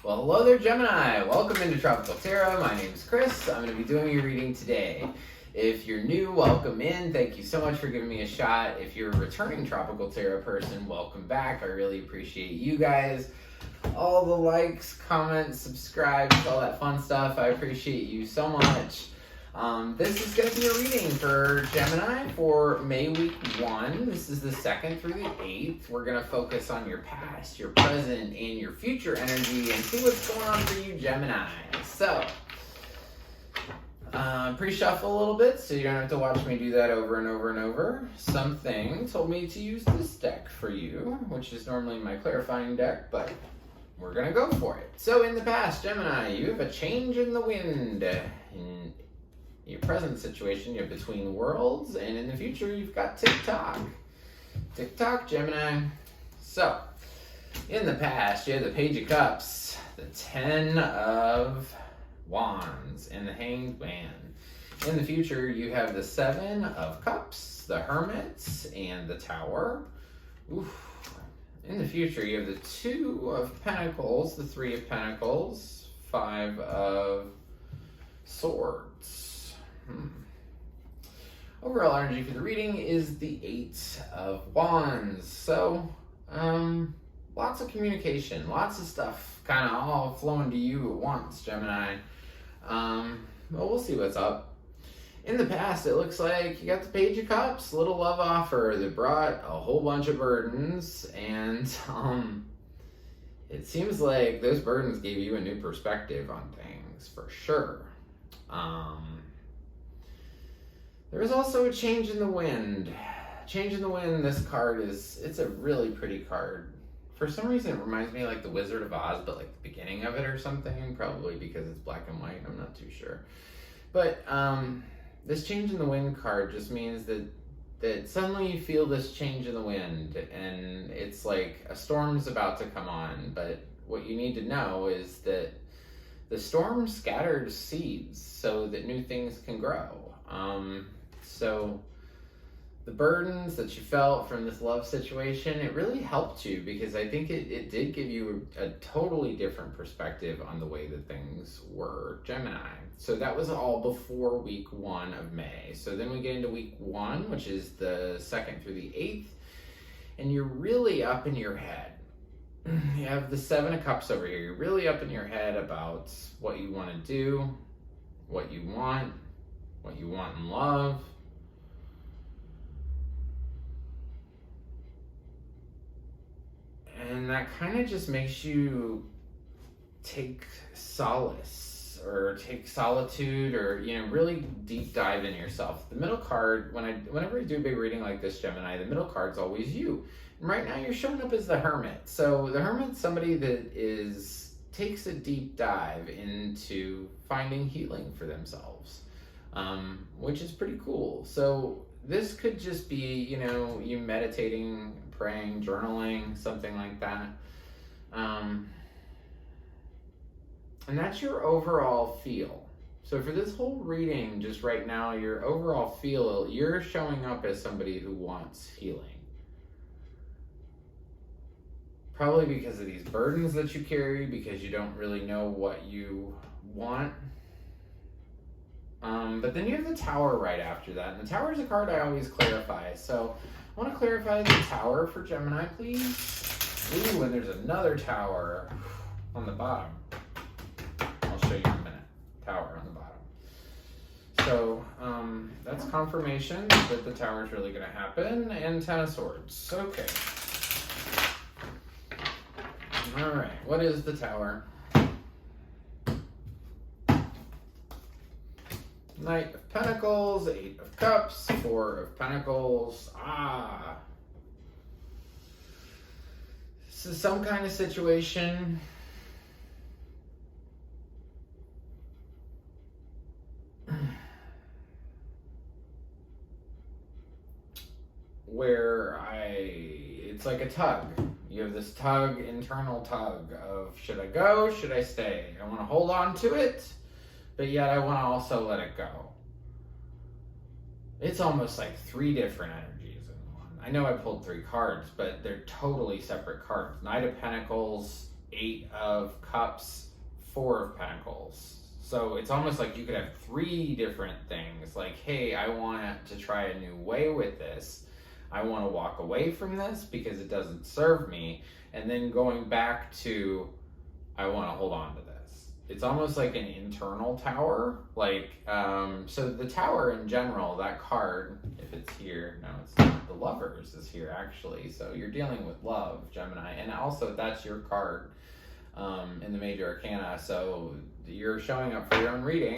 Well, hello there, Gemini. Welcome into Tropical Tarot. My name is Chris. I'm going to be doing your reading today. If you're new, welcome in. Thank you so much for giving me a shot. If you're a returning Tropical Tarot person, welcome back. I really appreciate you guys. All the likes, comments, subscribes, all that fun stuff. I appreciate you so much. This is going to be a reading for Gemini for May week 1. This is the 2nd through the 8th. We're going to focus on your past, your present, and your future energy and see what's going on for you, Gemini. So, pre-shuffle a little bit so you don't have to watch me do that over and over and over. Something told me to use this deck for you, which is normally my clarifying deck, but we're going to go for it. So, in the past, Gemini, you have a change in the wind. In your present situation, you have Between Worlds, and in the future, you've got TikTok. TikTok, Gemini. So, in the past, you had the Page of Cups, the 10 of Wands, and the Hanged Man. In the future, you have the 7 of Cups, the Hermit, and the Tower. Oof. In the future, you have the 2 of Pentacles, the 3 of Pentacles, 5 of Swords. Overall energy for the reading is the 8 of Wands. So, lots of communication, lots of stuff kind of all flowing to you at once, Gemini. Well, we'll see what's up. In the past, it looks like you got the Page of Cups, little love offer that brought a whole bunch of burdens, and it seems like those burdens gave you a new perspective on things, for sure. There was also a change in the wind. Change in the wind, this card it's a really pretty card. For some reason, it reminds me of like the Wizard of Oz, but like the beginning of it or something, probably because it's black and white, I'm not too sure. But this change in the wind card just means that suddenly you feel this change in the wind, and it's like a storm's about to come on, but what you need to know is that the storm scatters seeds so that new things can grow. So the burdens that you felt from this love situation, it really helped you because I think it did give you a totally different perspective on the way that things were, Gemini. So that was all before week 1 of May. So then we get into week 1, which is the 2nd through the 8th, and you're really up in your head. You have the 7 of Cups over here. You're really up in your head about what you want to do, what you want in love. And that kind of just makes you take solace or take solitude or, really deep dive in yourself. The middle card, whenever I do a big reading like this, Gemini, the middle card's always you. And right now you're showing up as the Hermit. So the Hermit's somebody that takes a deep dive into finding healing for themselves, which is pretty cool. So this could just be, you meditating, praying, journaling, something like that. And that's your overall feel. So for this whole reading, just right now, your overall feel, you're showing up as somebody who wants healing. Probably because of these burdens that you carry, because you don't really know what you want. But then you have the Tower right after that. And the Tower is a card I always clarify. So I want to clarify the Tower for Gemini, please. Ooh, and there's another Tower on the bottom. I'll show you in a minute. Tower on the bottom. So that's confirmation that the Tower is really going to happen. And 10 of Swords. Okay. All right. What is the Tower? Knight of Pentacles, 8 of Cups, 4 of Pentacles. This is some kind of situation where it's like a tug. You have this internal tug of, should I go, should I stay? I want to hold on to it, but yet I want to also let it go. It's almost like 3 different energies in one. I know I pulled 3 cards, but they're totally separate cards. Knight of Pentacles, Eight of Cups, Four of Pentacles. So it's almost like you could have three different things. Like, hey, I want to try a new way with this. I want to walk away from this because it doesn't serve me. And then going back to, I want to hold on to this. It's almost like an internal tower. Like, so the tower in general, that card, if it's here, no, it's not. The Lovers is here actually. So you're dealing with love, Gemini. And also that's your card in the major arcana. So you're showing up for your own reading.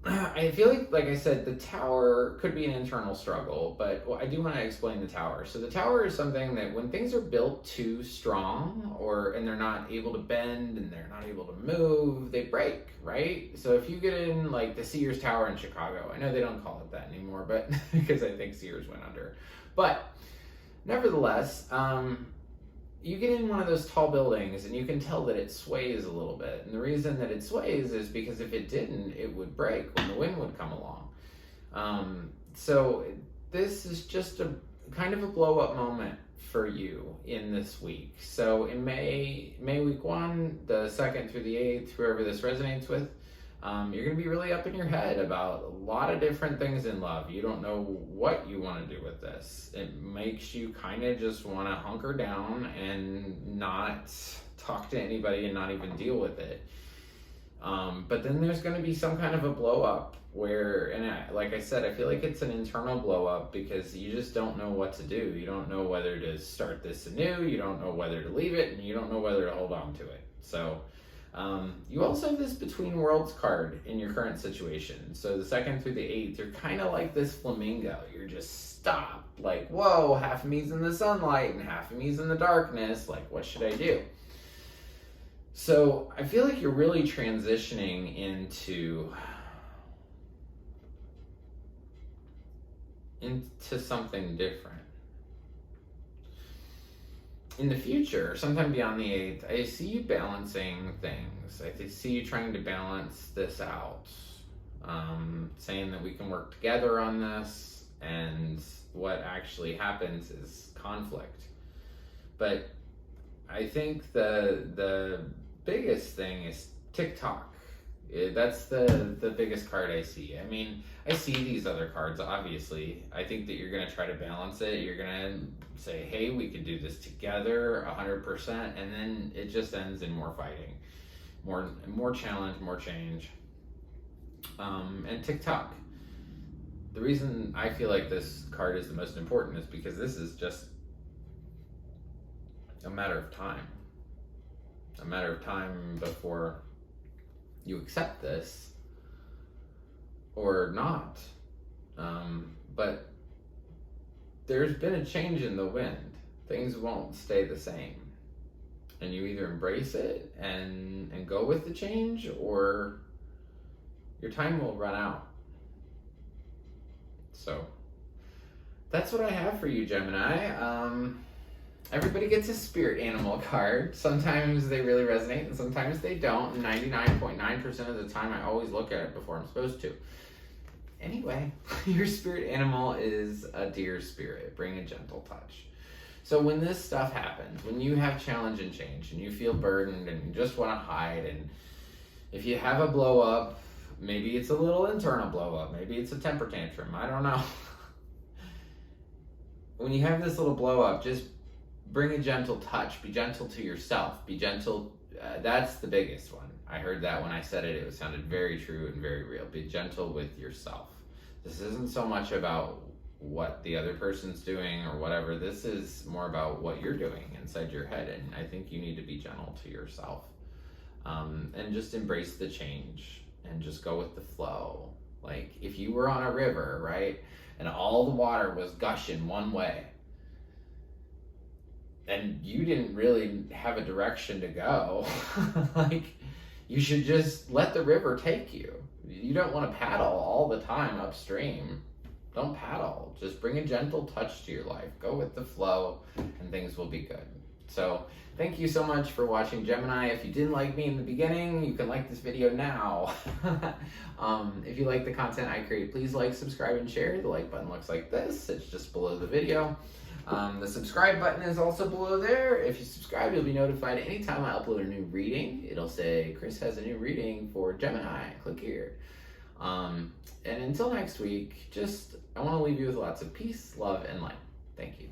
I feel like I said, the tower could be an internal struggle, but I do want to explain the tower. So the tower is something that when things are built too strong, and they're not able to bend and they're not able to move, they break, right? So if you get in like the Sears Tower in Chicago, I know they don't call it that anymore, but because I think Sears went under. But nevertheless, you get in one of those tall buildings and you can tell that it sways a little bit. And the reason that it sways is because if it didn't, it would break when the wind would come along. So this is just a kind of a blow up moment for you in this week. So in May week 1, the 2nd through the 8th, whoever this resonates with, you're going to be really up in your head about a lot of different things in love. You don't know what you want to do with this. It makes you kind of just want to hunker down and not talk to anybody and not even deal with it. But then there's going to be some kind of a blow up where, like I said, I feel like it's an internal blow up because you just don't know what to do. You don't know whether to start this anew. You don't know whether to leave it, and you don't know whether to hold on to it. So you also have this Between Worlds card in your current situation. So the 2nd through the 8th, you're kind of like this flamingo. You're just stopped. Like, whoa, half of me's in the sunlight and half of me's in the darkness. Like, what should I do? So I feel like you're really transitioning into something different. In the future, sometime beyond the 8th, I see you balancing things. I see you trying to balance this out. Saying that we can work together on this, and what actually happens is conflict. But I think the biggest thing is TikTok. That's the biggest card I see. I mean, I see these other cards, obviously. I think that you're going to try to balance it. You're going to say, hey, we could do this together 100%, and then it just ends in more fighting, more challenge, more change. And TikTok. The reason I feel like this card is the most important is because this is just a matter of time. A matter of time before you accept this or not. But there's been a change in the wind. Things won't stay the same. And you either embrace it and go with the change, or your time will run out. So that's what I have for you, Gemini. Everybody gets a spirit animal card. Sometimes they really resonate and sometimes they don't. 99.9% of the time I always look at it before I'm supposed to. Anyway, your spirit animal is a deer spirit. Bring a gentle touch. So when this stuff happens, when you have challenge and change and you feel burdened and you just want to hide, and if you have a blow up, maybe it's a little internal blow up, maybe it's a temper tantrum, I don't know. When you have this little blow up, just bring a gentle touch. Be gentle to yourself. Be gentle. That's the biggest one. I heard that when I said it. It sounded very true and very real. Be gentle with yourself. This isn't so much about what the other person's doing or whatever. This is more about what you're doing inside your head. And I think you need to be gentle to yourself. And just embrace the change and just go with the flow. Like if you were on a river, right? And all the water was gushing one way, and you didn't really have a direction to go, like, you should just let the river take you. You don't want to paddle all the time upstream. Don't paddle. Just bring a gentle touch to your life. Go with the flow, and things will be good. So thank you so much for watching, Gemini. If you didn't like me in the beginning, you can like this video now. If you like the content I create, please like, subscribe, and share. The like button looks like this. It's just below the video. The subscribe button is also below there. If you subscribe, you'll be notified anytime I upload a new reading. It'll say, Chris has a new reading for Gemini. Click here. And until next week, I want to leave you with lots of peace, love, and light. Thank you.